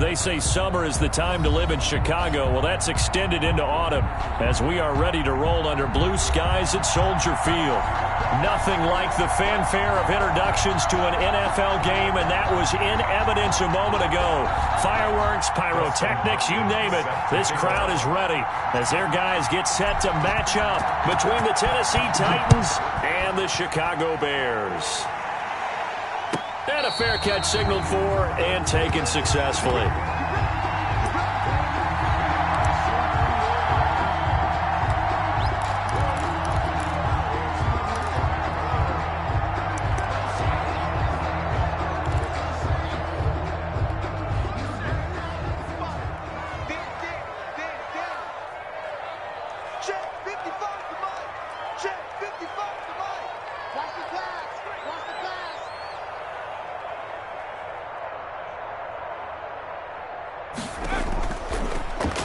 They say summer is the time to live in Chicago. Well, that's extended into autumn as we are ready to roll under blue skies at Soldier Field. Nothing like the fanfare of introductions to an NFL game, and that was in evidence a moment ago. Fireworks, pyrotechnics, you name it. This crowd is ready as their guys get set to match up between the Tennessee Titans and the Chicago Bears. And a fair catch signaled for and taken successfully.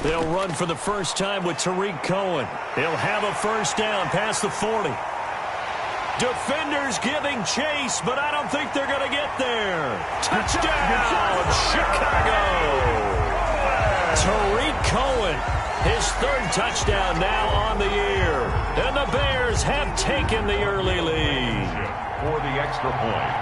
They'll run for the first time with Tariq Cohen. He'll have a first down past the 40. Defenders giving chase, but I don't think they're going to get there. Touchdown, Chicago! Tariq Cohen, his third touchdown now on the year. And the Bears have taken the early lead. For the extra point.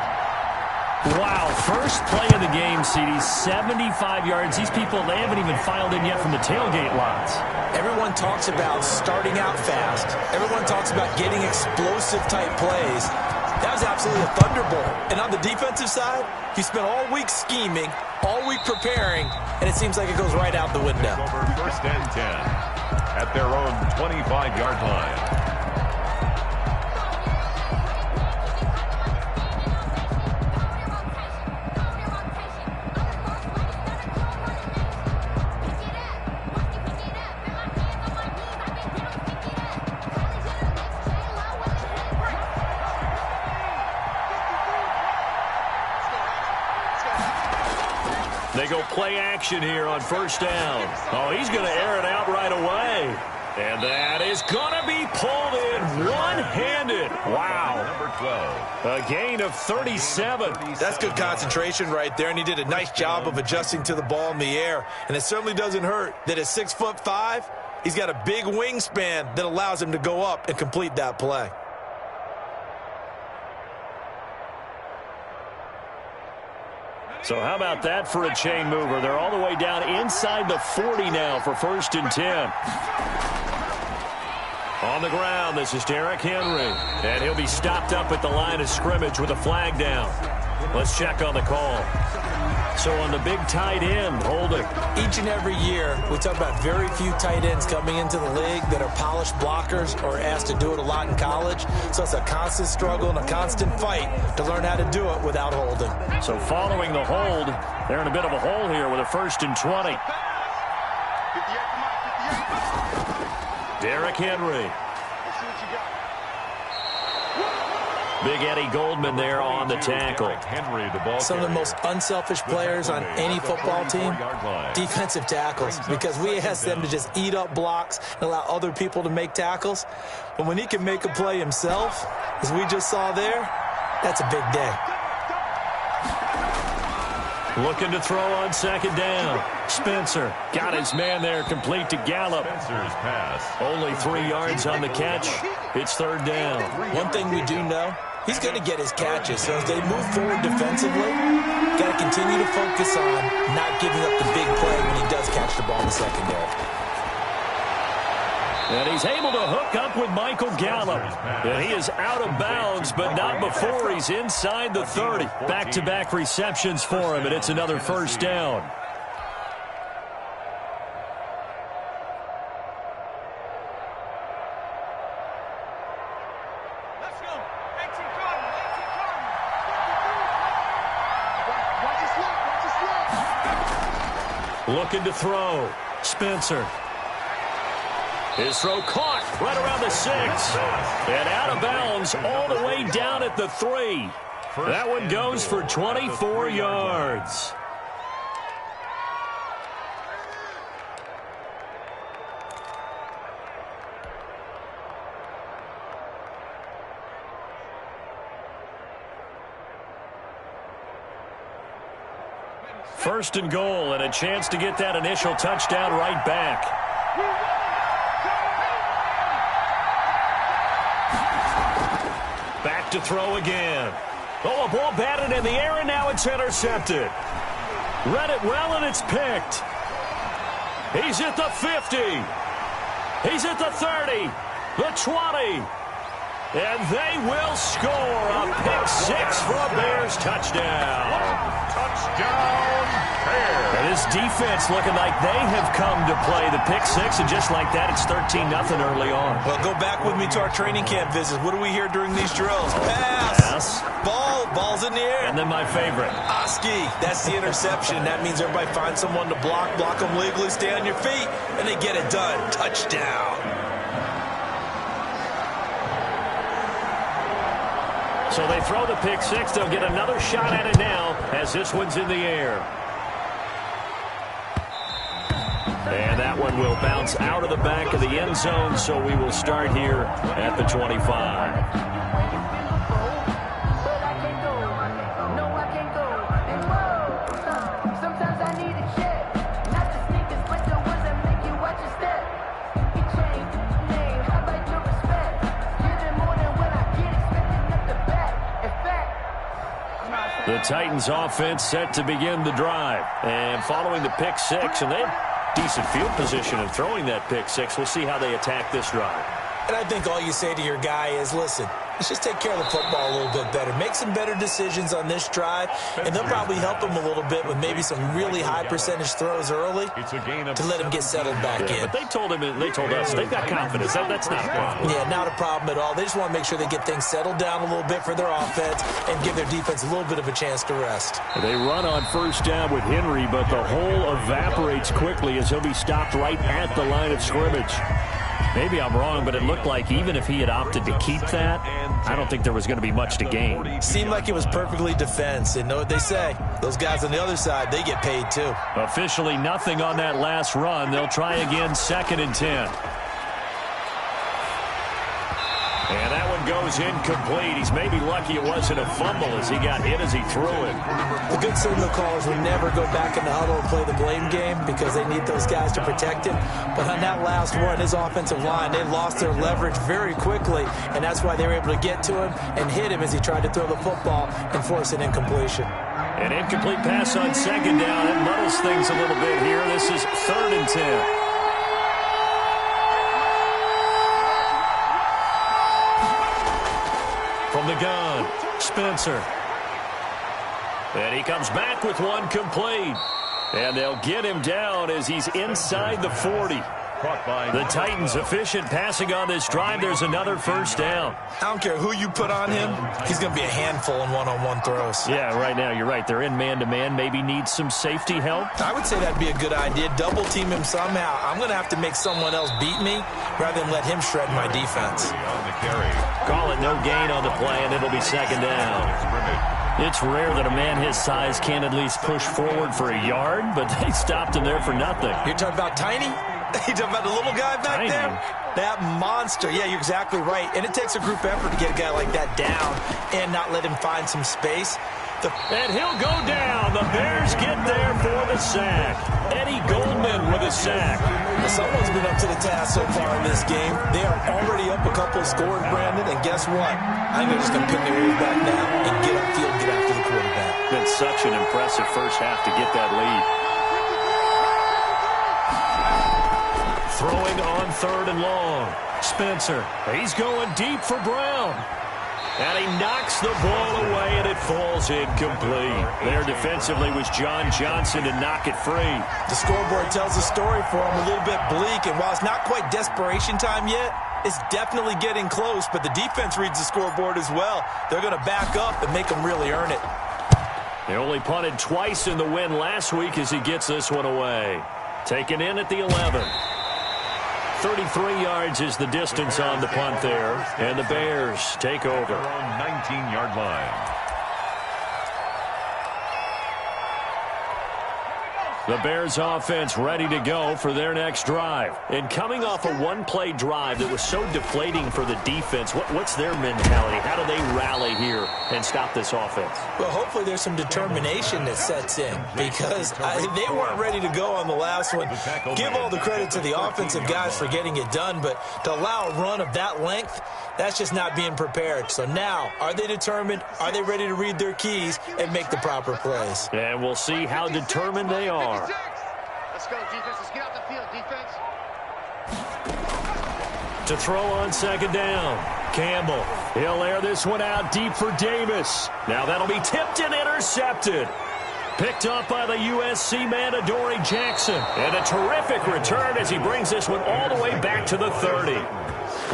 Wow, first play of the game, CD, 75 yards. These people, they haven't even filed in yet from the tailgate lots. Everyone talks about starting out fast. Everyone talks about getting explosive-type plays. That was absolutely a thunderbolt. And on the defensive side, you spent all week scheming, all week preparing, and it seems like it goes right out the window. Over first and 10 at their own 25-yard line. They go play action here on first down. Oh, he's going to air it out right away. And that is going to be pulled in one-handed. Wow. Number 12. A gain of 37. That's good concentration right there, and he did a nice job of adjusting to the ball in the air. And it certainly doesn't hurt that at 6'5", he's got a big wingspan that allows him to go up and complete that play. So how about that for a chain mover? They're all the way down inside the 40 now for first and 10. On the ground, this is Derrick Henry. And he'll be stopped up at the line of scrimmage with a flag down. Let's check on the call. So on the big tight end, holding. Each and every year, we talk about very few tight ends coming into the league that are polished blockers or asked to do it a lot in college. So it's a constant struggle and a constant fight to learn how to do it without holding. So following the hold, they're in a bit of a hole here with a first and 20. Derrick Henry. Big Eddie Goldman there on the tackle. Some of the most unselfish players on any football team, defensive tackles, because we ask them to just eat up blocks and allow other people to make tackles. But when he can make a play himself, as we just saw there, that's a big day. Looking to throw on second down. Spencer got his man there, complete to Gallup. Spencer's pass. Only 3 yards on the catch. It's third down. One thing we do know, he's going to get his catches. So as they move forward defensively, got to continue to focus on not giving up the big play when he does catch the ball in the secondary. And he's able to hook up with Michael Gallup. And he is out of bounds, but not before he's inside the 30. Back-to-back receptions for him, and it's another first down. Looking to throw. Spencer. His throw caught right around the 6. And out of bounds all the way down at the 3. That one goes for 24 yards. First and goal, and a chance to get that initial touchdown right back. Back to throw again. Oh, a ball batted in the air, and now it's intercepted. Read it well, and it's picked. He's at the 50. He's at the 30. The 20. And they will score a pick six for a Bears touchdown. Touchdown, Bears. And his defense looking like they have come to play the pick six, and just like that, it's 13-0 early on. Well, go back with me to our training camp visits. What do we hear during these drills? Pass. Ball's in the air. And then my favorite. Oski, that's the interception. That means everybody finds someone to block them legally, stay on your feet, and they get it done. Touchdown. So they throw the pick six. They'll get another shot at it now as this one's in the air. And that one will bounce out of the back of the end zone, so we will start here at the 25. The Titans offense set to begin the drive. And following the pick six, and they have decent field position in throwing that pick six. We'll see how they attack this drive. And I think all you say to your guy is, listen, let's just take care of the football a little bit better. Make some better decisions on this drive, and they'll probably help him a little bit with maybe some really high percentage throws early to let him get settled back in. But they told him, and they told us, they've got confidence. That's not a problem. Yeah, not a problem at all. They just want to make sure they get things settled down a little bit for their offense and give their defense a little bit of a chance to rest. They run on first down with Henry, but the hole evaporates quickly as he'll be stopped right at the line of scrimmage. Maybe I'm wrong, but it looked like even if he had opted to keep that, I don't think there was going to be much to gain. Seemed like it was perfectly defense. And know what they say? Those guys on the other side, they get paid too. Officially nothing on that last run. They'll try again, 2nd and 10. And that one goes incomplete. He's maybe lucky it wasn't a fumble as he got hit as he threw it. The good signal callers would never go back in the huddle and play the blame game because they need those guys to protect him. But on that last one, his offensive line, they lost their leverage very quickly, and that's why they were able to get to him and hit him as he tried to throw the football and force an incompletion. An incomplete pass on 2nd down. It muddles things a little bit here. This is 3rd and 10. From the gun, Spencer. And he comes back with one complete. And they'll get him down as he's inside the 40. The Titans efficient passing on this drive. There's another first down. I don't care who you put on him. He's going to be a handful in one-on-one throws. Yeah, right now you're right. They're in man-to-man. Maybe need some safety help. I would say that'd be a good idea. Double team him somehow. I'm going to have to make someone else beat me rather than let him shred my defense. Call it no gain on the play, and it'll be 2nd down. It's rare that a man his size can at least push forward for a yard, but they stopped him there for nothing. You're talking about Tiny? You talking about the little guy back Tiny. there? That monster. Yeah, you're exactly right. And it takes a group effort to get a guy like that down and not let him find some space. And he'll go down. The Bears get there for the sack. Eddie Goldman with a sack. Someone's been up to the task so far in this game. They are already up a couple of scores, Brandon, and guess what? I think they're just going to pick their ears back now and get upfield and get after the quarterback. Been such an impressive first half to get that lead. Throwing on 3rd and long. Spencer, he's going deep for Brown. And he knocks the ball away, and it falls incomplete. There defensively was John Johnson to knock it free. The scoreboard tells a story for him, a little bit bleak, and while it's not quite desperation time yet, it's definitely getting close, but the defense reads the scoreboard as well. They're going to back up and make them really earn it. They only punted twice in the win last week as he gets this one away. Taken in at the 11. 33 yards is the distance on the punt there, and the Bears take over. Their own 19-yard line. The Bears offense ready to go for their next drive. And coming off a one-play drive that was so deflating for the defense, what's their mentality? How do they rally here and stop this offense? Well, hopefully there's some determination that sets in because they weren't ready to go on the last one. Give all the credit to the offensive guys for getting it done, but to allow a run of that length, that's just not being prepared. So now, are they determined? Are they ready to read their keys and make the proper plays? And we'll see how determined they are. Let's go, defense. Let's get out the field, defense. To throw on second down, Campbell. He'll air this one out deep for Davis. Now that'll be tipped and intercepted. Picked up by the USC man, Adoree Jackson. And a terrific return as he brings this one all the way back to the 30.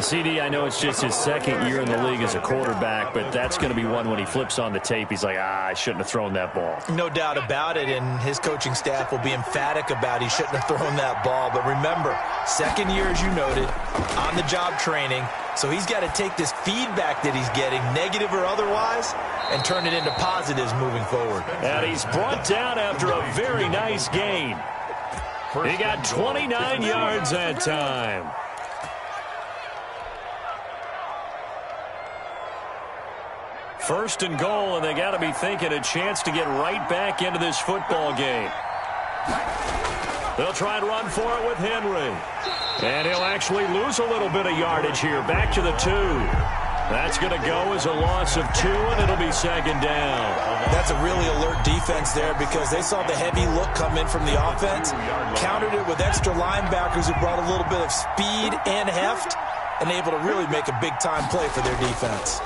CD, I know it's just his second year in the league as a quarterback, but that's going to be one when he flips on the tape. He's like, I shouldn't have thrown that ball. No doubt about it, and his coaching staff will be emphatic about he shouldn't have thrown that ball. But remember, second year, as you noted, on-the-job training, so he's got to take this feedback that he's getting, negative or otherwise, and turn it into positives moving forward. And he's brought down after a very nice gain. He got 29 yards that time. First and goal, and they got to be thinking a chance to get right back into this football game. They'll try and run for it with Henry. And he'll actually lose a little bit of yardage here, back to the 2. That's going to go as a loss of 2, and it'll be second down. That's a really alert defense there because they saw the heavy look come in from the offense, countered it with extra linebackers who brought a little bit of speed and heft, and able to really make a big-time play for their defense.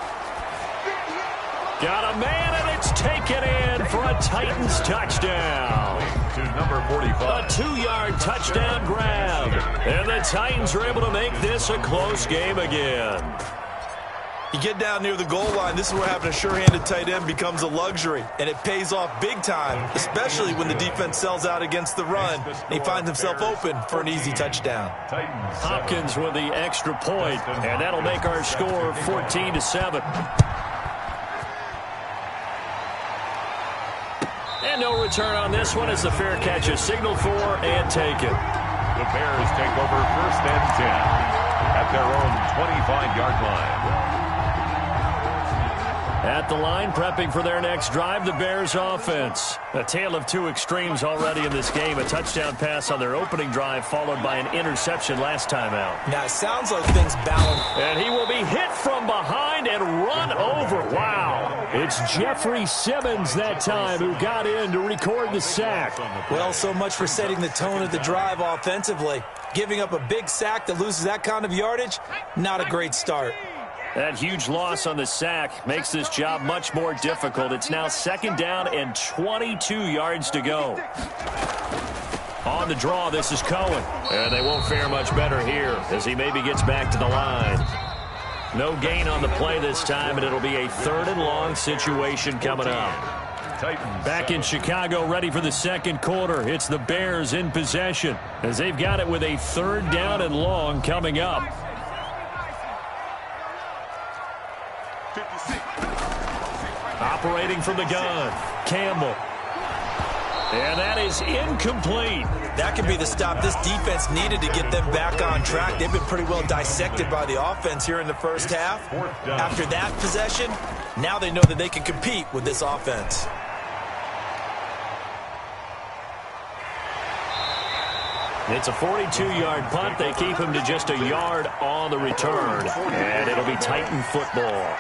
Got a man, and it's taken in for a Titans touchdown. To number 45. A 2-yard touchdown grab. And the Titans are able to make this a close game again. You get down near the goal line, this is where having a sure-handed tight end becomes a luxury, and it pays off big time, especially when the defense sells out against the run, and he finds himself open for an easy touchdown. Hopkins with the extra point, and that'll make our score 14-7. And no return on this one as the fair catch is signaled for and taken. The Bears take over 1st and 10 at their own 25-yard line. At the line, prepping for their next drive, the Bears offense. A tale of two extremes already in this game. A touchdown pass on their opening drive, followed by an interception last time out. Now, it sounds like things balance. And he will be hit from behind and run over. Wow. It's Jeffrey Simmons that time who got in to record the sack. Well, so much for setting the tone of the drive offensively. Giving up a big sack that loses that kind of yardage, not a great start. That huge loss on the sack makes this job much more difficult. It's now second down and 22 yards to go. On the draw, this is Cohen. And they won't fare much better here as he maybe gets back to the line. No gain on the play this time, and it'll be a 3rd and long situation coming up. Back in Chicago, ready for the second quarter. It's the Bears in possession as they've got it with a 3rd down and long coming up. Operating from the gun, Campbell. And that is incomplete. That could be the stop this defense needed to get them back on track. They've been pretty well dissected by the offense here in the first half. After that possession, now they know that they can compete with this offense. It's a 42-yard punt. They keep him to just a yard on the return. And it'll be Titan football.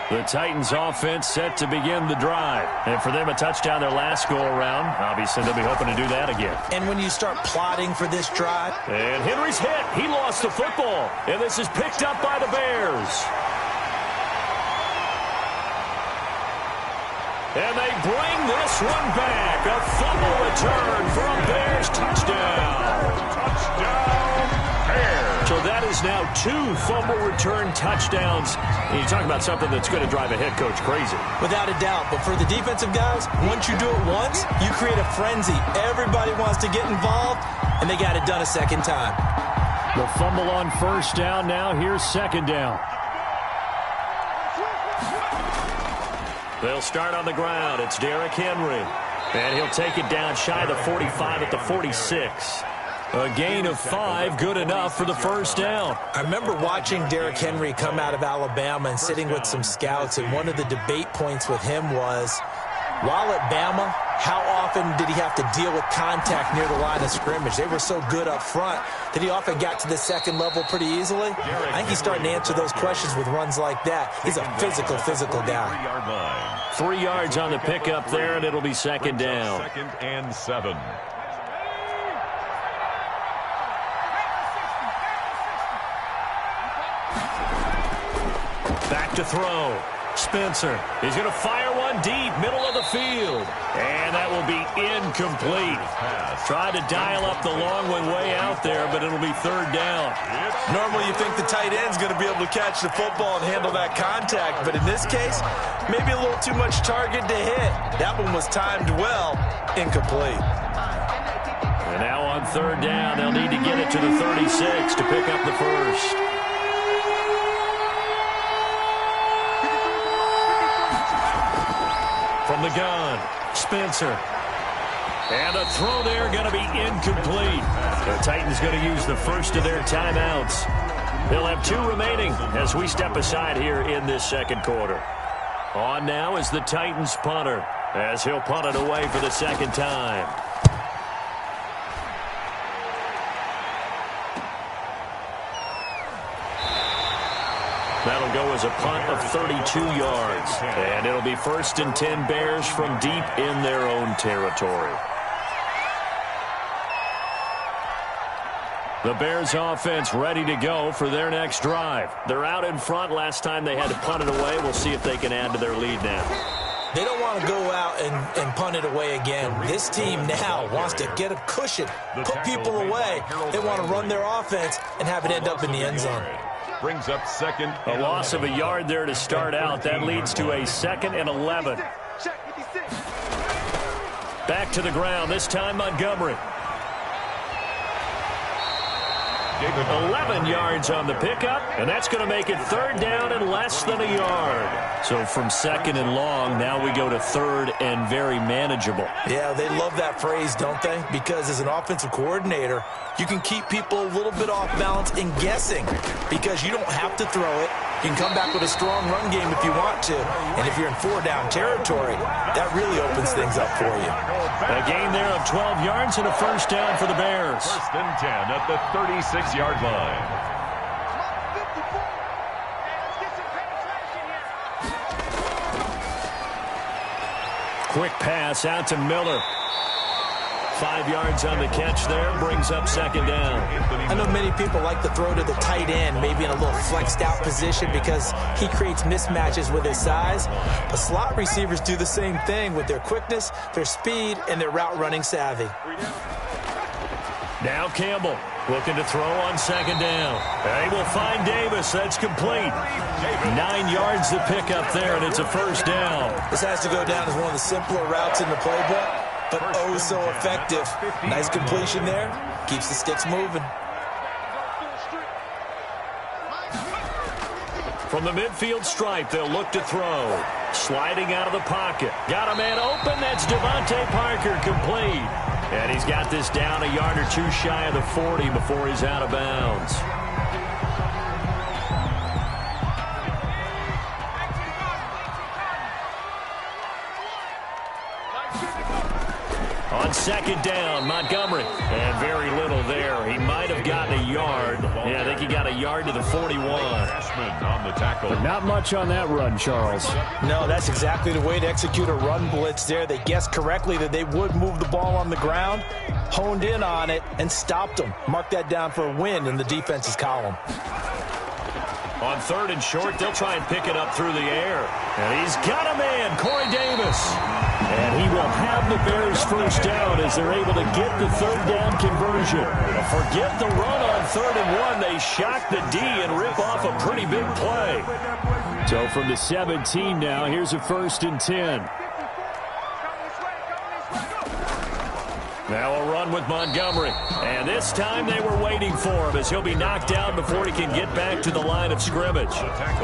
The Titans offense set to begin the drive. And for them, a touchdown their last go-around. Obviously, they'll be hoping to do that again. And when you start plotting for this drive. And Henry's hit. He lost the football. And this is picked up by the Bears. And they bring this one back. A fumble return for a Bears touchdown. Touchdown, Bears. So that is now 2 fumble return touchdowns. And you talk about something that's going to drive a head coach crazy. Without a doubt. But for the defensive guys, once you do it once, you create a frenzy. Everybody wants to get involved, and they got it done a second time. The fumble on first down. Now here's second down. They'll start on the ground. It's Derrick Henry. And he'll take it down shy of the 45 at the 46. A gain of 5, good enough for the first down. I remember watching Derrick Henry come out of Alabama and sitting with some scouts, and one of the debate points with him was, while at Bama, how often did he have to deal with contact near the line of scrimmage? They were so good up front that he often got to the second level pretty easily. I think he's starting to answer those questions with runs like that. He's a physical guy. 3 yards on the pickup there, and it'll be second down. 2nd and 7. Back to throw. Spencer. He's going to fire one deep, middle of the field. And that will be incomplete. Tried to dial up the long one way out there, but it'll be third down. Normally you think the tight end's going to be able to catch the football and handle that contact, but in this case, maybe a little too much target to hit. That one was timed well, incomplete. And now on third down, they'll need to get it to the 36 to pick up the first. From the gun, Spencer. And a throw there going to be incomplete. The Titans going to use the first of their timeouts. They'll have 2 remaining as we step aside here in this second quarter. On now is the Titans punter as he'll punt it away for the second time. That'll go as a punt of 32 yards. And it'll be 1st and 10 Bears from deep in their own territory. The Bears offense ready to go for their next drive. They're out in front. Last time they had to punt it away. We'll see if they can add to their lead now. They don't want to go out and punt it away again. This team now wants to get a cushion, put people away. They want to run their offense and have it end up in the end zone. Brings up 2nd. A loss of a yard there to start out. That leads to a 2nd and 11. Back to the ground. This time Montgomery. 11 yards on the pickup, and that's going to make it third down and less than a yard. So from 2nd and long, now we go to 3rd and very manageable. Yeah, they love that phrase, don't they? Because as an offensive coordinator, you can keep people a little bit off balance and guessing because you don't have to throw it. You can come back with a strong run game if you want to. And if you're in 4-down territory, that really opens things up for you. A gain there of 12 yards and a first down for the Bears. 1st and 10 at the 36-yard line. Quick pass out to Miller. 5 yards on the catch there, brings up second down. I know many people like to throw to the tight end, maybe in a little flexed out position because he creates mismatches with his size. But slot receivers do the same thing with their quickness, their speed, and their route running savvy. Now Campbell looking to throw on second down. They will find Davis. That's complete. 9 yards to pick up there, and it's a first down. This has to go down as one of the simpler routes in the playbook, but oh so effective. Nice completion there. Keeps the sticks moving. From the midfield stripe, they'll look to throw. Sliding out of the pocket. Got a man open. That's Devontae Parker, complete. And he's got this down a yard or two shy of the 40 before he's out of bounds. On second down, Montgomery. And very little there. He might have gotten a yard. Yeah, I think he got a yard to the 41. On the tackle. But not much on that run, Charles. No, that's exactly the way to execute a run blitz there. They guessed correctly that they would move the ball on the ground, honed in on it, and stopped them. Mark that down for a win in the defense's column. On third and short, they'll try and pick it up through the air. And he's got a man, Corey Davis. And he will have the Bears first down as they're able to get the third down conversion. Forget the run on 3rd and 1. They shock the D and rip off a pretty big play. So from the 17 now, here's a 1st and 10. Now a run with Montgomery. And this time they were waiting for him as he'll be knocked down before he can get back to the line of scrimmage.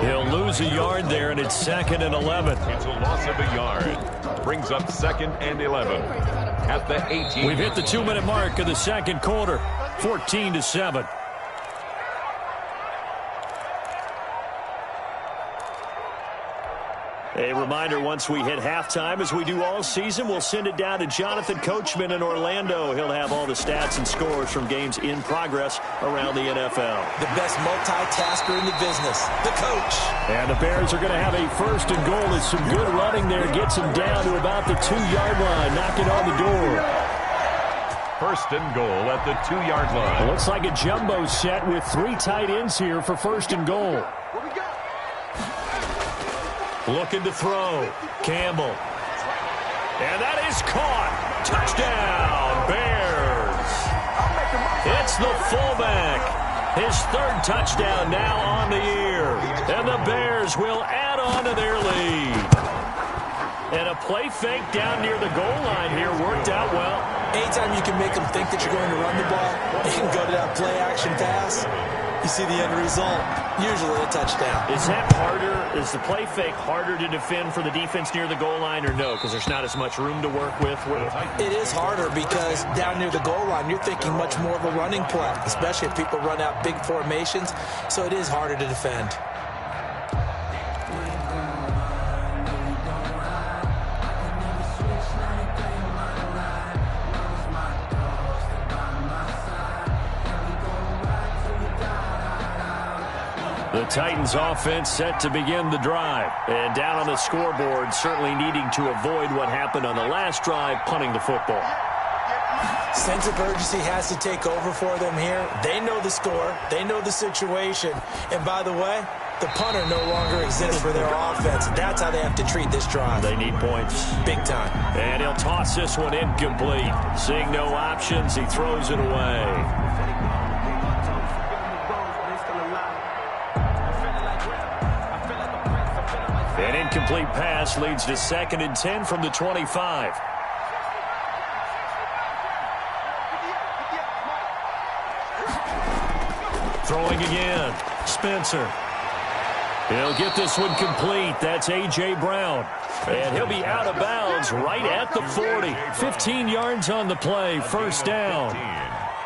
He'll lose a yard there, and it's 2nd and 11. It's a loss of a yard. Brings up 2nd and 11 at the 18. We've hit the 2-minute mark of the second quarter. 14-7. A reminder, once we hit halftime, as we do all season, we'll send it down to Jonathan Coachman in Orlando. He'll have all the stats and scores from games in progress around the NFL. The best multitasker in the business, the coach. And the Bears are going to have a 1st and goal. As some good running there gets them down to about the 2-yard line, knocking on the door. 1st and goal at the 2-yard line. Looks like a jumbo set with 3 tight ends here for 1st and goal. Looking to throw. Campbell. And that is caught. Touchdown, Bears. It's the fullback. His 3rd touchdown now on the year. And the Bears will add on to their lead. And a play fake down near the goal line here worked out well. Anytime you can make them think that you're going to run the ball, you can go to that play-action pass, you see the end result, usually a touchdown. Is that harder? Is the play fake harder to defend for the defense near the goal line or no? Because there's not as much room to work with? It is harder because down near the goal line, you're thinking much more of a running play, especially if people run out big formations. So it is harder to defend. The Titans offense set to begin the drive. And down on the scoreboard, certainly needing to avoid what happened on the last drive, punting the football. Sense of urgency has to take over for them here. They know the score. They know the situation. And by the way, the punter no longer exists for their offense. That's how they have to treat this drive. They need points. Big time. And he'll toss this one incomplete. Seeing no options, he throws it away. An incomplete pass leads to 2nd and 10 from the 25. Throwing again. Spencer. He'll get this one complete. That's A.J. Brown. And he'll be out of bounds right at the 40. 15 yards on the play. 1st down.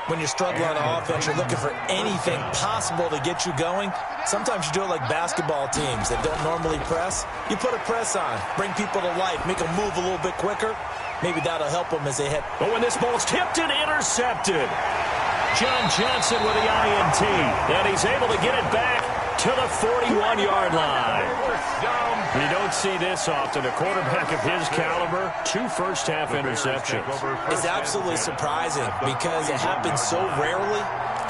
When you're struggling on offense, you're looking for anything possible to get you going. Sometimes you do it like basketball teams that don't normally press. You put a press on, bring people to life, make them move a little bit quicker. Maybe that'll help them as they hit. But when this ball's tipped and intercepted, John Johnson with the INT. And he's able to get it back to the 41-yard line. You don't see this often. A quarterback of his caliber, 2 first-half interceptions. It's absolutely surprising because it happens so rarely.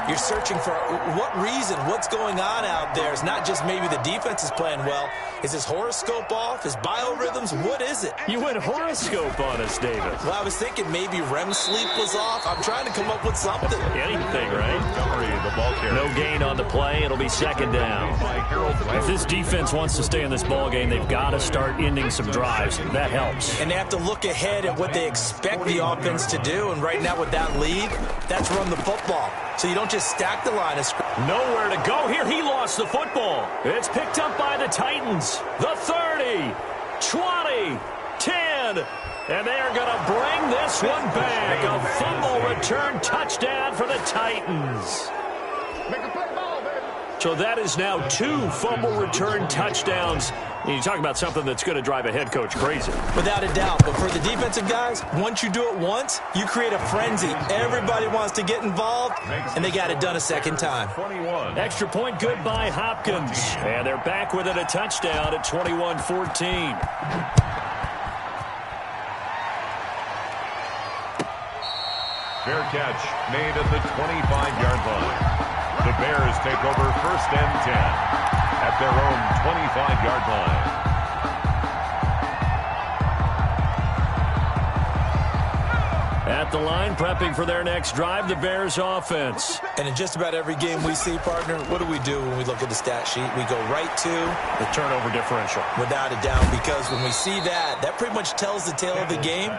You're searching for what reason, what's going on out there. It's not just maybe the defense is playing well. Is his horoscope off? His biorhythms? What is it? You went horoscope on us, David. Well, I was thinking maybe REM sleep was off. I'm trying to come up with something. Anything, right? No gain on the play. It'll be 2nd down. If this defense wants to stay in this ball game, they've got to start ending some drives. That helps. And they have to look ahead at what they expect the offense to do. And right now with that lead, that's run the football. So you don't just stack the line of scrimmage. Nowhere to go here. He lost the football. It's picked up by the Titans. The 30, 20, 10. And they are going to bring this one back. A fumble return touchdown for the Titans. So that is now 2 fumble return touchdowns. And you talk about something that's going to drive a head coach crazy. Without a doubt. But for the defensive guys, once you do it once, you create a frenzy. Everybody wants to get involved, and they got it done a second time. 21. Extra point good by Hopkins. And they're back within a touchdown at 21-14. Fair catch made at the 25-yard line. The Bears take over 1st and 10 at their own 25-yard line. At the line, prepping for their next drive, the Bears offense. And in just about every game we see, partner, what do we do when we look at the stat sheet? We go right to the turnover differential. Without a doubt, because when we see that, that pretty much tells the tale of the game.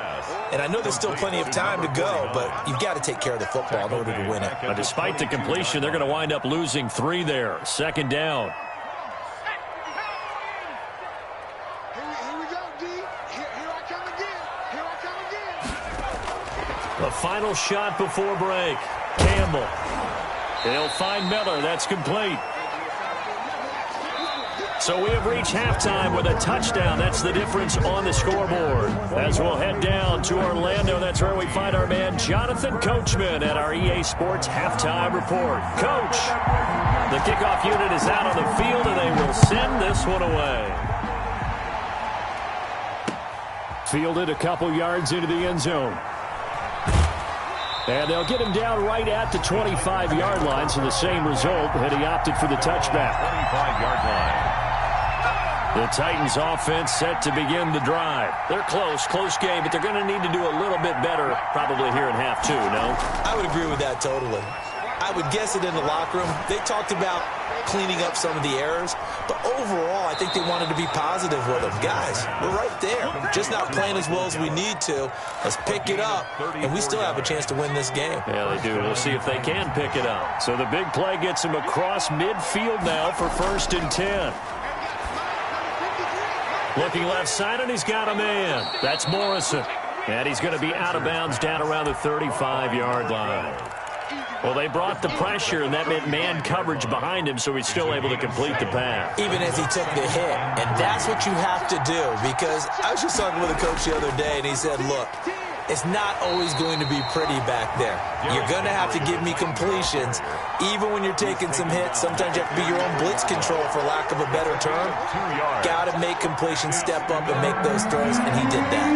And I know there's still plenty of time to go, but you've got to take care of the football in order to win it. Despite the completion, they're going to wind up losing 3 there. Second down. The final shot before break. Campbell. They'll find Miller. That's complete. So we have reached halftime with a touchdown. That's the difference on the scoreboard. As we'll head down to Orlando, that's where we find our man Jonathan Coachman at our EA Sports Halftime Report. Coach, the kickoff unit is out on the field, and they will send this one away. Fielded a couple yards into the end zone. And they'll get him down right at the 25-yard line, so the same result, and he opted for the touchback. 25-yard line. The Titans offense set to begin the drive. They're close game, but they're going to need to do a little bit better probably here in half 2, no? I would agree with that totally. I would guess it in the locker room. They talked about cleaning up some of the errors, but overall, I think they wanted to be positive with them. Guys, we're right there. Just not playing as well as we need to. Let's pick it up, and we still have a chance to win this game. Yeah, they do. We'll see if they can pick it up. So the big play gets him across midfield now for 1st and 10. Looking left side, and he's got a man. That's Morrison. And he's going to be out of bounds down around the 35-yard line. Well, they brought the pressure, and that meant man coverage behind him, so he's still able to complete the pass. Even as he took the hit. And that's what you have to do, because I was just talking with a coach the other day, and he said, look, it's not always going to be pretty back there. You're going to have to give me completions. Even when you're taking some hits, sometimes you have to be your own blitz control, for lack of a better term. Got to make completions, step up, and make those throws, and he did that.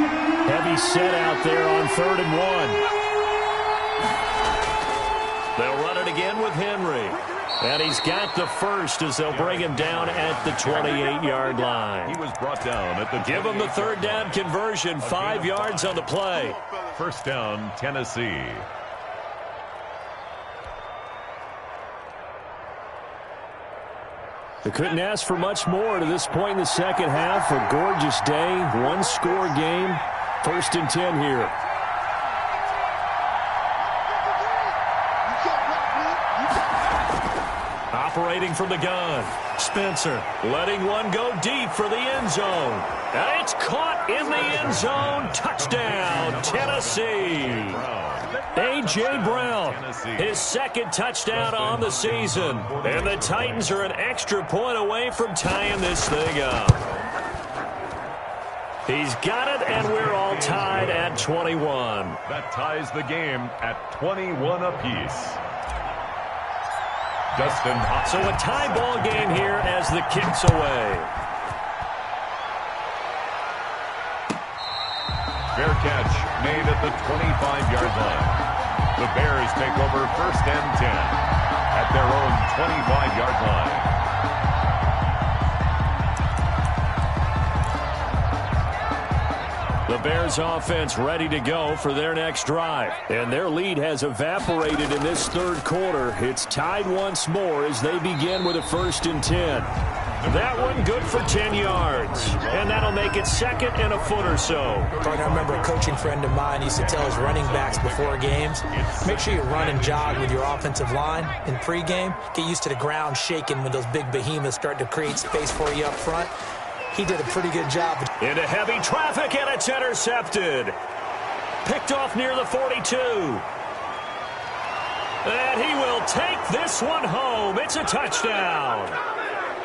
Heavy set out there on 3rd and 1. They'll run it again with Henry. And he's got the first as they'll bring him down at the 28-yard line. He was brought down at the Give him the 3rd down conversion, 5 yards on the play. 1st down, Tennessee. They couldn't ask for much more to this point in the second half. A gorgeous day, one-score game. 1st and 10 here. Operating from the gun. Spencer letting one go deep for the end zone. And it's caught in the end zone. Touchdown, Tennessee. A.J. Brown, his 2nd touchdown on the season. And the Titans are an extra point away from tying this thing up. He's got it, and we're all tied at 21. That ties the game at 21 apiece. Justin. So a tie ball game here as the kick's away. Fair catch made at the 25-yard line. The Bears take over 1st and 10 at their own 25-yard line. The Bears offense ready to go for their next drive. And their lead has evaporated in this 3rd quarter. It's tied once more as they begin with a 1st and 10. That one good for 10 yards. And that'll make it 2nd and a foot or so. I remember a coaching friend of mine used to tell his running backs before games, make sure you run and jog with your offensive line in pregame. Get used to the ground shaking when those big behemoths start to create space for you up front. He did a pretty good job. Into heavy traffic, and it's intercepted. Picked off near the 42. And he will take this one home. It's a touchdown.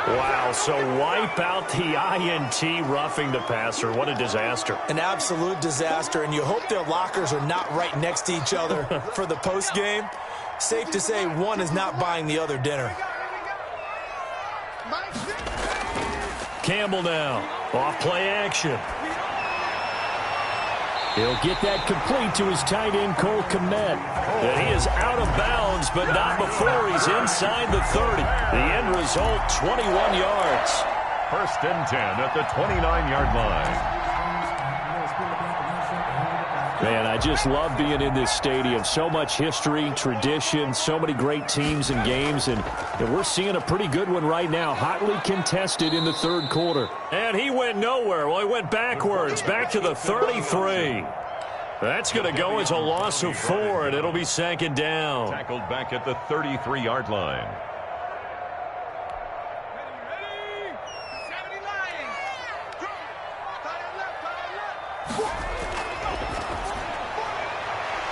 Wow, so wipe out the INT, roughing the passer. What a disaster. An absolute disaster, and you hope their lockers are not right next to each other for the postgame. Safe to say one is not buying the other dinner. Campbell now, off play action. He'll get that complete to his tight end, Cole Kmet. And he is out of bounds, but not before he's inside the 30. The end result, 21 yards. 1st and 10 at the 29-yard line. Man, I just love being in this stadium. So much history, tradition, so many great teams and games, and we're seeing a pretty good one right now, hotly contested in the 3rd quarter. And he went nowhere. Well, he went backwards, back to the 33. That's going to go as a loss of 4, and it'll be second down. Tackled back at the 33-yard line.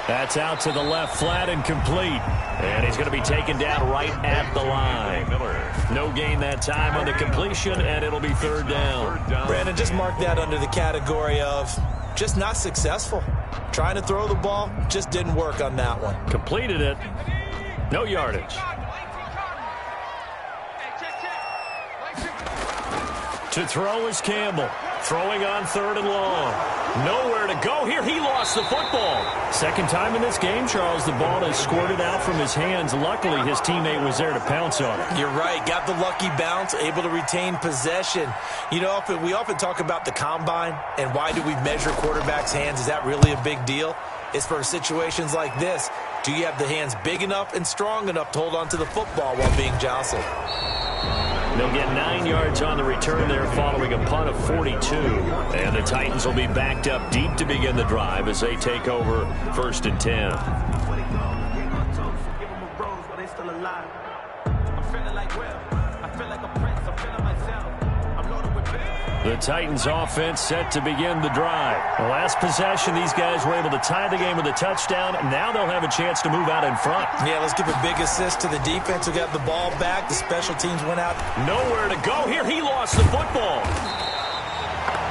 That's out to the left, flat and complete. And he's going to be taken down right at the line. No gain that time on the completion, and it'll be third down. Brandon, just mark that under the category of just not successful. Trying to throw the ball, just didn't work on that one. Completed it. No yardage. To throw is Campbell. Throwing on 3rd and long. Nowhere to go here. He lost the football. Second time in this game, Charles, the ball has squirted out from his hands. Luckily, his teammate was there to pounce on it. You're right. Got the lucky bounce, able to retain possession. You know, we often talk about the combine and why do we measure quarterbacks' hands. Is that really a big deal? It's for situations like this. Do you have the hands big enough and strong enough to hold on to the football while being jostled? They'll get 9 yards on the return there following a punt of 42. And the Titans will be backed up deep to begin the drive as they take over 1st and 10. The Titans offense set to begin the drive. The last possession, these guys were able to tie the game with a touchdown. Now they'll have a chance to move out in front. Yeah, let's give a big assist to the defense who got the ball back. The special teams went out. Nowhere to go here. He lost the football.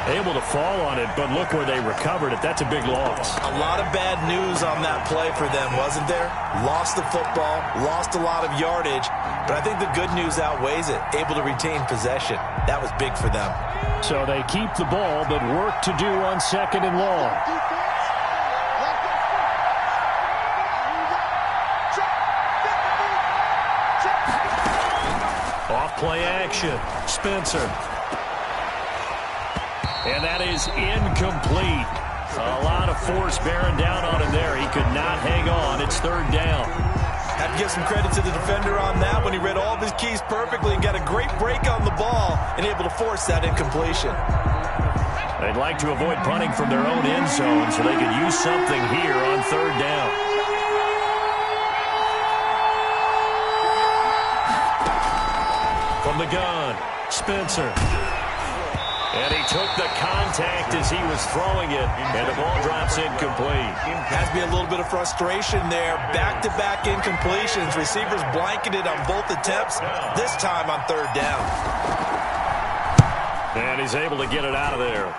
Able to fall on it, but look where they recovered it. That's a big loss. A lot of bad news on that play for them, wasn't there? Lost the football, lost a lot of yardage, but I think the good news outweighs it. Able to retain possession. That was big for them. So they keep the ball, but work to do on 2nd and long. Off play action. Spencer. And that is incomplete. A lot of force bearing down on him there. He could not hang on. It's 3rd down. Have to give some credit to the defender on that when he read all of his keys perfectly and got a great break on the ball and able to force that incompletion. They'd like to avoid punting from their own end zone so they could use something here on 3rd down. From the gun, Spencer. And he took the contact as he was throwing it, and the ball drops incomplete. Has to be a little bit of frustration there. Back-to-back incompletions. Receivers blanketed on both attempts, this time on 3rd down. And he's able to get it out of there.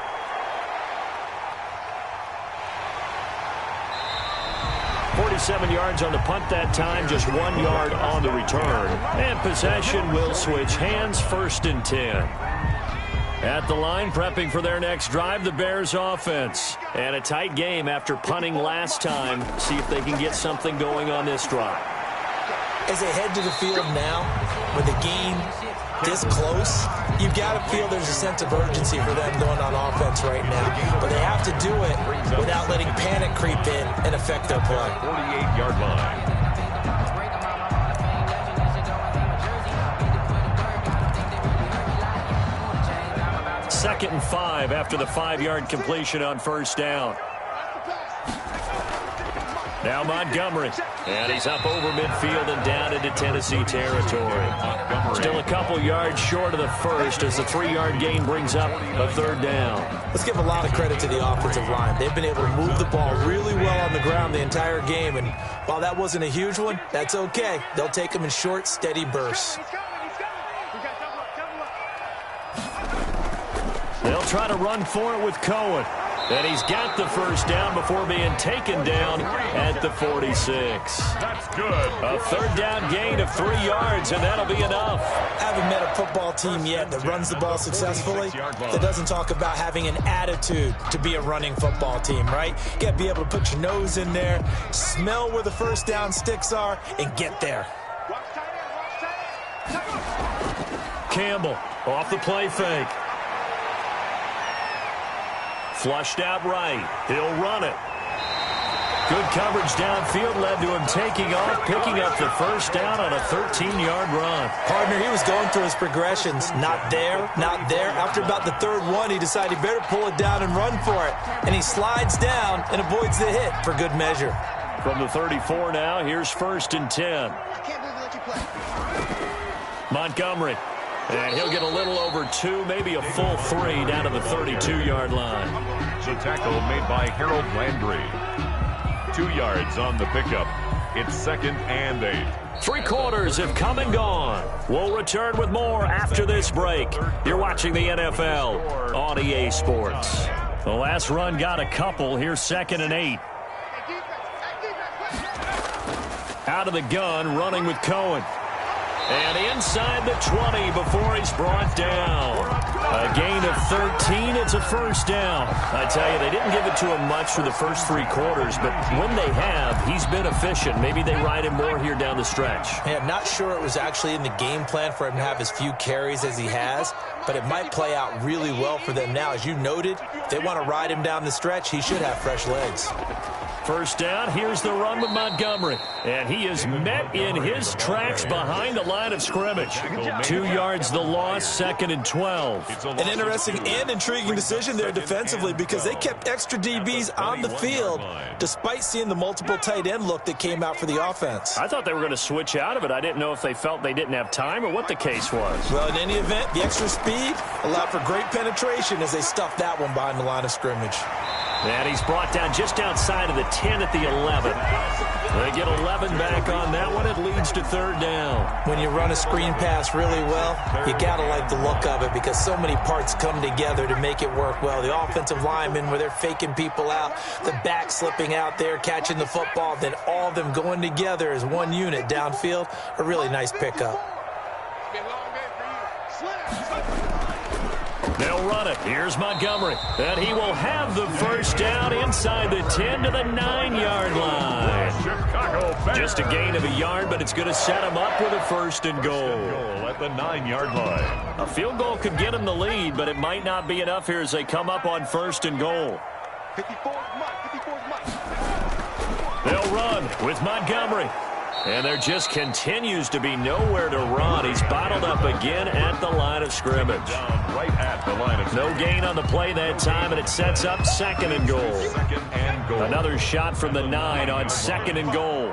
.47 yards on the punt that time, just 1 yard on the return. And possession will switch hands, 1st and 10. At the line, prepping for their next drive, the Bears offense. And a tight game after punting last time. See if they can get something going on this drive. As they head to the field now, with the game this close, you've got to feel there's a sense of urgency for them going on offense right now. But they have to do it without letting panic creep in and affect their play. 48-yard line. 2nd and 5 after the 5-yard completion on 1st down. Now Montgomery. And he's up over midfield and down into Tennessee territory. Still a couple yards short of the first as the 3-yard gain brings up a 3rd down. Let's give a lot of credit to the offensive line. They've been able to move the ball really well on the ground the entire game. And while that wasn't a huge one, that's okay. They'll take them in short, steady bursts. They'll try to run for it with Cohen. And he's got the 1st down before being taken down at the 46. That's good. A 3rd down gain of 3 yards, and that'll be enough. I haven't met a football team yet that runs the ball successfully that doesn't talk about having an attitude to be a running football team, right? You got to be able to put your nose in there, smell where the 1st down sticks are, and get there. Campbell off the play fake. Flushed out right. He'll run it. Good coverage downfield led to him taking off, picking up the first down on a 13-yard run. Partner, he was going through his progressions. Not there, not there. After about the third one, he decided he better pull it down and run for it. And he slides down and avoids the hit for good measure. From the 34 now, here's 1st and 10. I can't believe they let you play. Montgomery. And he'll get a little over 2, maybe a full 3 down to the 32-yard line. The tackle made by Harold Landry. 2 yards on the pickup. It's 2nd and 8. 3 quarters have come and gone. We'll return with more after this break. You're watching the NFL on EA Sports. The last run got a couple. Here's 2nd and 8. Out of the gun, running with Cohen. And inside the 20 before he's brought down. A gain of 13. It's a first down. I tell you, they didn't give it to him much for the first 3 quarters, but when they have, he's been efficient. Maybe they ride him more here down the stretch. Yeah, I'm not sure it was actually in the game plan for him to have as few carries as he has, but it might play out really well for them now. As you noted, if they want to ride him down the stretch, he should have fresh legs. First down, here's the run with Montgomery. And he is met in his tracks behind the line of scrimmage. 2 yards the loss, 2nd and 12. An interesting and intriguing decision there defensively because they kept extra DBs on the field despite seeing the multiple tight end look that came out for the offense. I thought they were going to switch out of it. I didn't know if they felt they didn't have time or what the case was. Well, in any event, the extra speed allowed for great penetration as they stuffed that one behind the line of scrimmage. And he's brought down just outside of the 10 at the 11. They get 11 back on that one. It leads to 3rd down. When you run a screen pass really well, you got to like the look of it because so many parts come together to make it work well. The offensive linemen where they're faking people out, the back slipping out there, catching the football, then all of them going together as one unit downfield. A really nice pickup. They'll run it. Here's Montgomery. And he will have the first down inside the 10 to the 9-yard line. Just a gain of a yard, but it's going to set him up with a 1st and goal. At the 9-yard line. A field goal could get him the lead, but it might not be enough here as they come up on 1st and goal. 54's Mike. They'll run with Montgomery. And there just continues to be nowhere to run. He's bottled up again at the line of scrimmage. Down right at the line of no gain on the play that time, and it sets up 2nd and goal. 2nd and goal. Another shot from the 9 on 2nd and goal.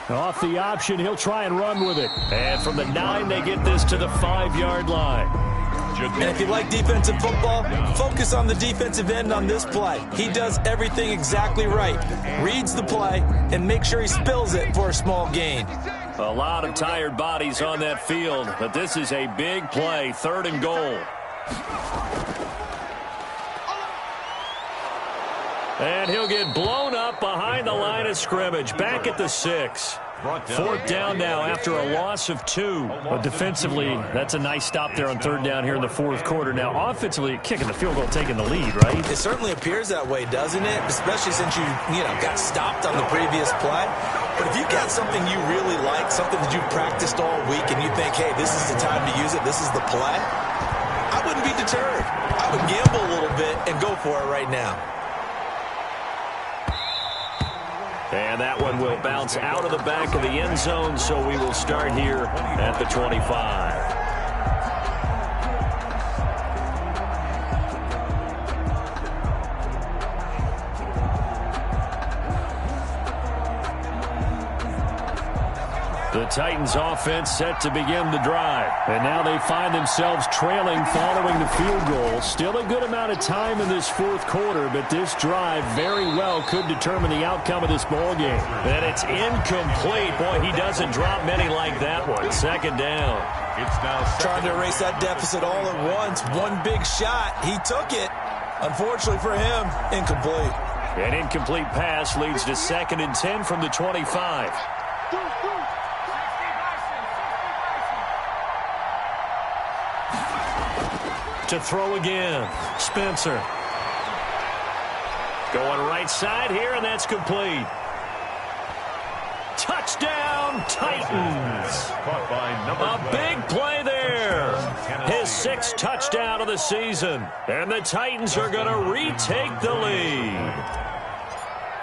Off the option, he'll try and run with it. And from the 9, they get this to the 5-yard line. And if you like defensive football, focus on the defensive end on this play. He does everything exactly right. Reads the play and make sure he spills it for a small gain. A lot of tired bodies on that field, but this is a big play, 3rd and goal. And he'll get blown up behind the line of scrimmage, back at the 6. 4th down now after a loss of 2. But defensively, that's a nice stop there on 3rd down here in the 4th quarter. Now, offensively, kicking the field goal, taking the lead, right? It certainly appears that way, doesn't it? Especially since you got stopped on the previous play. But if you got something you really like, something that you've practiced all week, and you think, hey, this is the time to use it, this is the play, I wouldn't be deterred. I would gamble a little bit and go for it right now. And that one will bounce out of the back of the end zone, so we will start here at the 25. The Titans offense set to begin the drive. And now they find themselves trailing following the field goal. Still a good amount of time in this 4th quarter, but this drive very well could determine the outcome of this ball game. And it's incomplete. Boy, he doesn't drop many like that one. 2nd down. It's now trying to erase that deficit all at once. One big shot. He took it. Unfortunately for him, incomplete. An incomplete pass leads to 2nd and 10 from the 25. To throw again. Spencer. Going right side here, and that's complete. Touchdown, Titans. A big play there. His 6th touchdown of the season. And the Titans are going to retake the lead.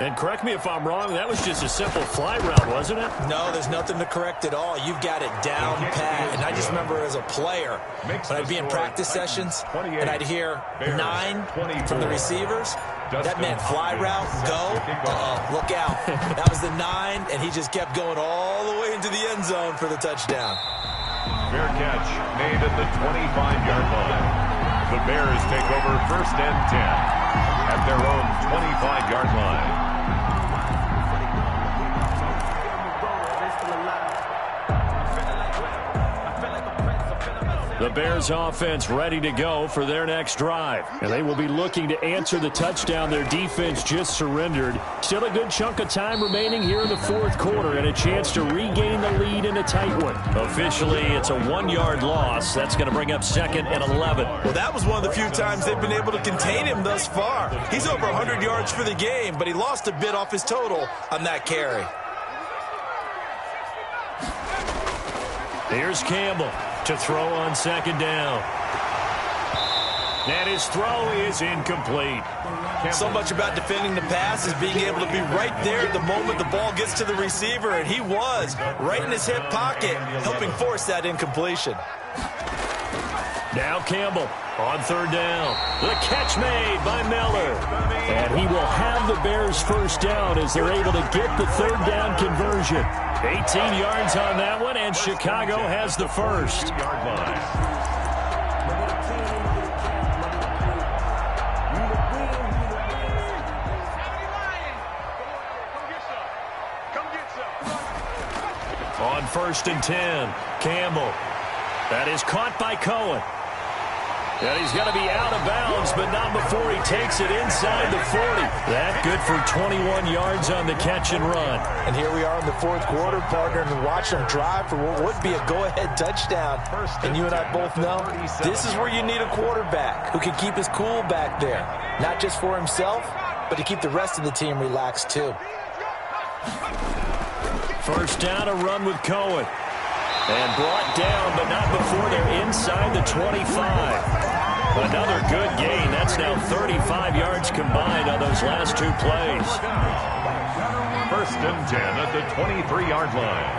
And correct me if I'm wrong, that was just a simple fly route, wasn't it? No, there's nothing to correct at all. You've got it down pat. And I just remember as a player, when I'd be in practice sessions and I'd hear 9 from the receivers, that meant fly route, go, look out. That was the 9, and he just kept going all the way into the end zone for the touchdown. Fair catch made at the 25-yard line. The Bears take over 1st and 10 at their own 25-yard line. The Bears offense ready to go for their next drive. And they will be looking to answer the touchdown their defense just surrendered. Still a good chunk of time remaining here in the 4th quarter and a chance to regain the lead in a tight one. Officially, it's a 1-yard loss. That's going to bring up 2nd and 11. Well, that was one of the few times they've been able to contain him thus far. He's over 100 yards for the game, but he lost a bit off his total on that carry. Here's Campbell to throw on 2nd down. And his throw is incomplete. So much about defending the pass is being able to be right there at the moment the ball gets to the receiver, and he was right in his hip pocket, helping force that incompletion. Now Campbell on 3rd down. The catch made by Miller. And he will have the Bears' 1st down as they're able to get the 3rd down conversion. 18 yards on that one, and Chicago has the 1st. On 1st and 10, Campbell. That is caught by Cohen. And he's going to be out of bounds, but not before he takes it inside the 40. That good for 21 yards on the catch and run. And here we are in the 4th quarter, partner, and watch them drive for what would be a go-ahead touchdown. And you and I both know this is where you need a quarterback who can keep his cool back there. Not just for himself, but to keep the rest of the team relaxed too. 1st down, a run with Cohen. And brought down, but not before they're inside the 25. Another good gain. That's now 35 yards combined on those last 2 plays. 1st and 10 at the 23-yard line.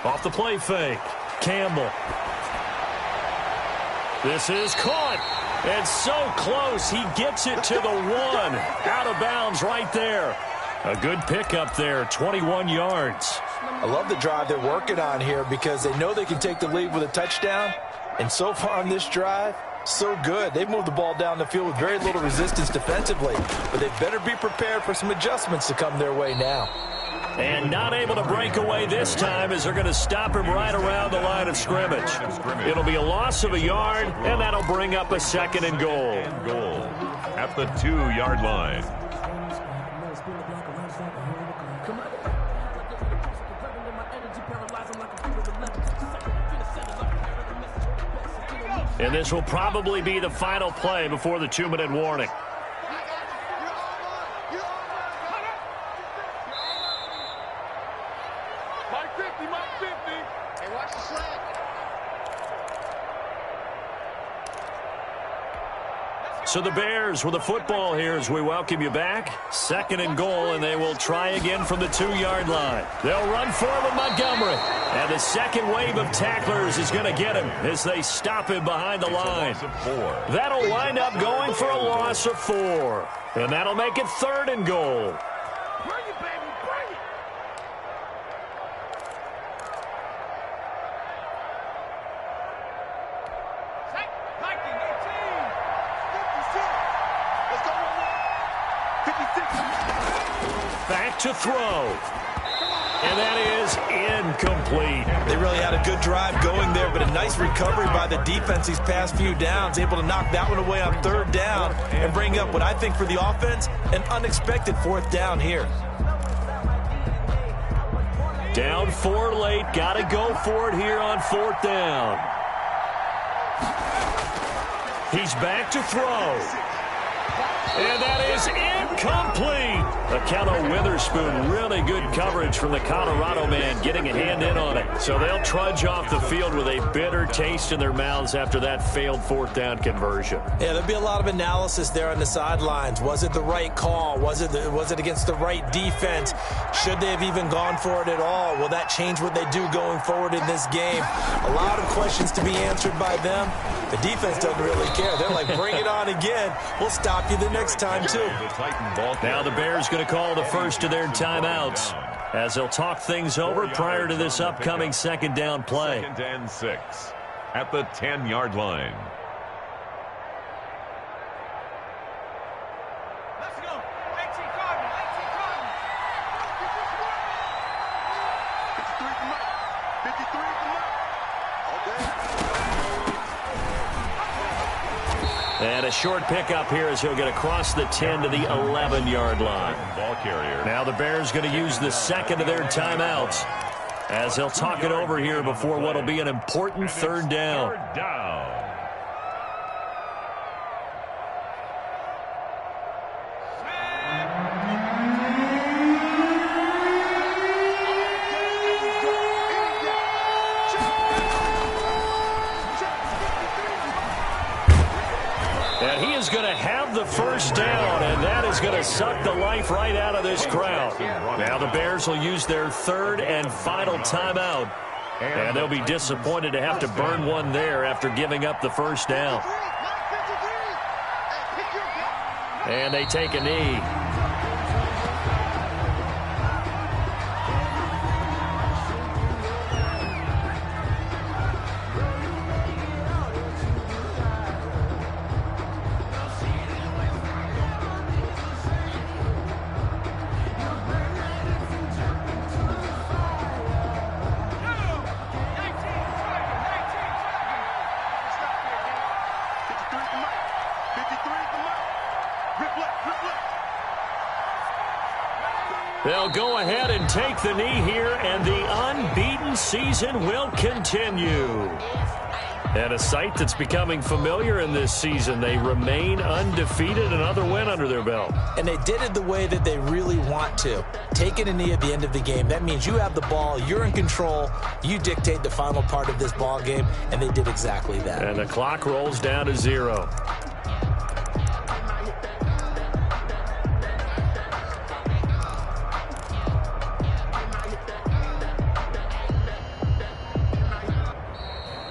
Off the play fake, Campbell. This is caught. And so close, he gets it to the 1. Out of bounds right there. A good pickup there, 21 yards. I love the drive they're working on here because they know they can take the lead with a touchdown. And so far on this drive, so good. They've moved the ball down the field with very little resistance defensively. But they better be prepared for some adjustments to come their way now. And not able to break away this time as they're going to stop him right around the line of scrimmage. It'll be a loss of a yard, and that'll bring up a 2nd and goal. At the 2-yard line. And this will probably be the final play before the 2-minute warning. Mike 50. Hey, watch the sled. So the Bears with the football here as we welcome you back. 2nd and goal, and they will try again from the 2-yard line. They'll run forward Montgomery. And the second wave of tacklers is going to get him as they stop him behind the line. That'll wind up going for a loss of 4. And that'll make it 3rd and goal. Bring it, baby, bring it. Viking 18. 56. Let's go, 56. Back to throw. And that is incomplete. They really had a good drive going there, but a nice recovery by the defense these past few downs, able to knock that one away on 3rd down and bring up what I think for the offense, an unexpected 4th down here. Down 4 late, got to go for it here on 4th down. He's back to throw. And that is complete. Akello Witherspoon, really good coverage from the Colorado man, getting a hand in on it. So they'll trudge off the field with a bitter taste in their mouths after that failed fourth down conversion. Yeah, there'll be a lot of analysis there on the sidelines. Was it the right call? Was it against the right defense? Should they have even gone for it at all? Will that change what they do going forward in this game? A lot of questions to be answered by them. The defense doesn't really care. They're like, bring it on again. We'll stop you the next time, too. Now the Bears going to call the first of their timeouts as they'll talk things over prior to this upcoming second down play. 2nd and 6 at the 10-yard line. Let's go. 18 Cardinal. 18 Cardinal. 53 from up. 53 from up. Okay. And a short pickup here as he'll get across the 10 to the 11-yard line. Ball carrier. Now the Bears going to use the second of their timeouts as they'll talk it over here before what will be an important third down. Third down. And he is going to have the first down, and that is going to suck the life right out of this crowd. Now the Bears will use their third and final timeout, and they'll be disappointed to have to burn one there after giving up the first down. And they take a knee. They'll go ahead and take the knee here, and the unbeaten season will continue. And a sight that's becoming familiar in this season. They remain undefeated, another win under their belt. And they did it the way that they really want to. Taking a knee at the end of the game, that means you have the ball, you're in control, you dictate the final part of this ball game, and they did exactly that. And the clock rolls down to 0.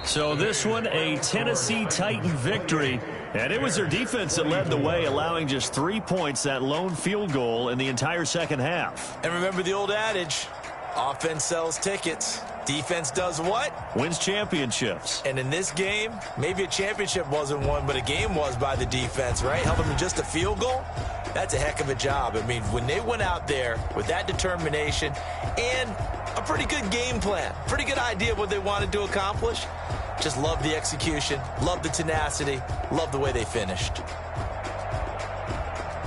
So this one, a Tennessee Titan victory. And it was their defense that led the way, allowing just 3 points, that lone field goal in the entire second half. And remember the old adage, offense sells tickets. Defense does what? Wins championships. And in this game, maybe a championship wasn't won, but a game was by the defense, right? Held them to just a field goal. That's a heck of a job. I mean, when they went out there with that determination and a pretty good game plan, pretty good idea of what they wanted to accomplish, just love the execution, love the tenacity, love the way they finished.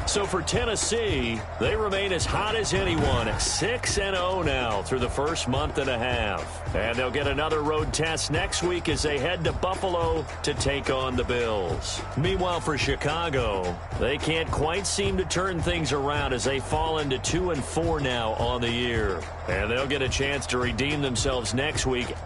So for Tennessee, they remain as hot as anyone, 6-0 now through the first month and a half. And they'll get another road test next week as they head to Buffalo to take on the Bills. Meanwhile, for Chicago, they can't quite seem to turn things around as they fall into 2-4 now on the year. And they'll get a chance to redeem themselves next week